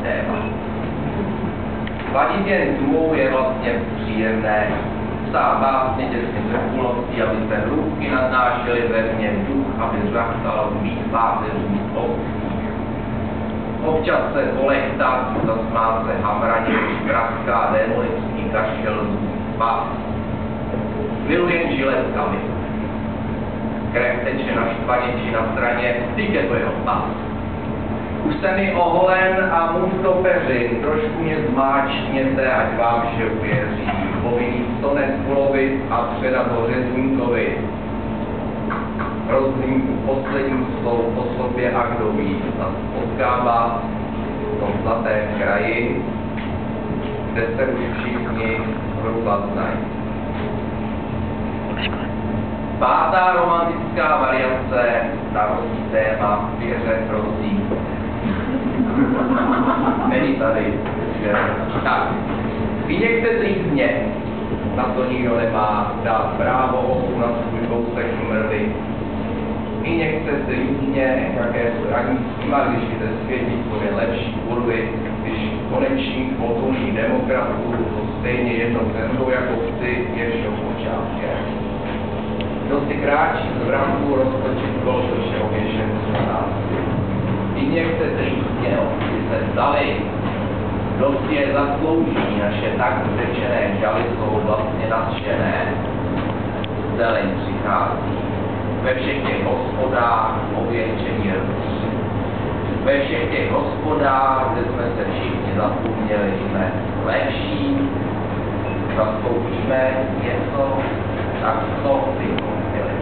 téma. Vadit jen tmou je vlastně příjemné. Psát básně těsně trpulostí, aby se hrůvky nadnášely ve mně duch, aby zrachtal v mých páteřních ovcích. Občas se polechtat, zasmát se hamraně, když praská démonický kašel z pas. Milujem žiletkami. Krev teče na štvaně či na straně, vždyť je to jeho pas. Už jsem mi oholen a můj to peřin, trošku mě zmáčkněte, ať vám vše uvěří. Povinný sonet ulovit a předat ho řezníkovi. Rozdrýmku poslední slov po sobě a kdo ví, nás potkává v tom zlatém kraji, kde se už všichni zhruba znají. Pátá romantická variace, starostí téma, věře, prosím. Není tady, že? Tak, vyněchte trýzně, na to nikdo nemá dát právo osu na svůj kousek mrvy. Vyněchte trýzně, jaké jsou raní s když jde světit, co je lepší kurvy, když konečných potulných demokratů to stejně jednou zemřou jako chci, je všeho počátkem. Kdo si kráčí z vranku, roztočit kol, což je oběšen z otázky. Vyněchte trýzně, obci se vzdali. Kdo si je zaslouží, naše tak řečené žaly jsou vlastně nadšené. Zeleň přichází. Ve všech těch hospodách ověčení rvů. Ve všech těch hospodách, kde jsme se všichni zapomněli, jsme lepší, zasloužíme něco, tak co bychom chtěli.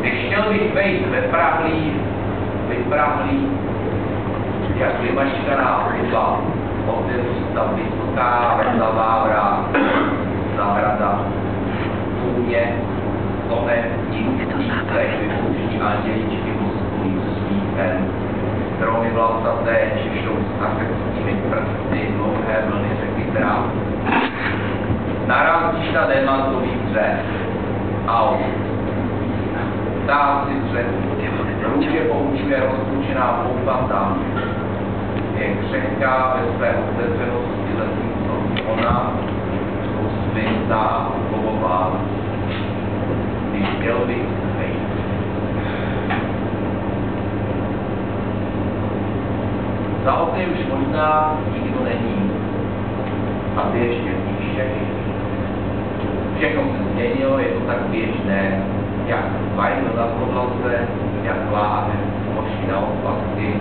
Když chtěl bych vejít vyprahlý, jak vymaškaná hudba, otevřu ta vysoká vedlavá vrát, zahrada, tůně, tohle tímce, vypouští anděličky muskulí svítem, stromy vlasaté češou s africkými prsty, dlouhé vlny řeky tráv. Narazíš na démantový břeh, aut. Ptáci břehu, růže poučuje rozpučená poupata, je křehká ve své otevřenosti, zatímco ona jsou světá a kovová, když chtěl bych vejít. Za okny už možná nikdo není, a ty ještě píše. Všechno se změnilo, je to tak běžné, jak vajno na podlaze, jak láhev moši na odpadky.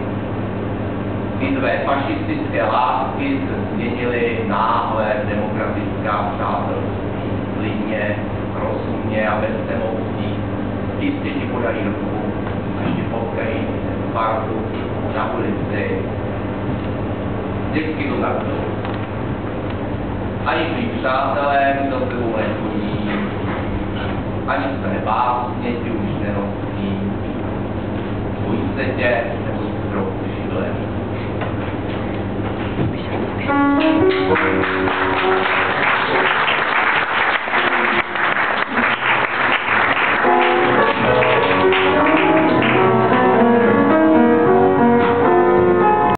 Ty dvě fašistické lásky se změnily náhle demokratická přátelství, klidně, rozumně a bez emocí. Jistě ti podají ruku, až ti potkají v parku, na ulici. Vždycky to tak bylo. Ani tví přátelé za sebou nechodí, ani se nebásně ti už nerostí. Bojí se tě, nebo se trochu šílený. Thank you.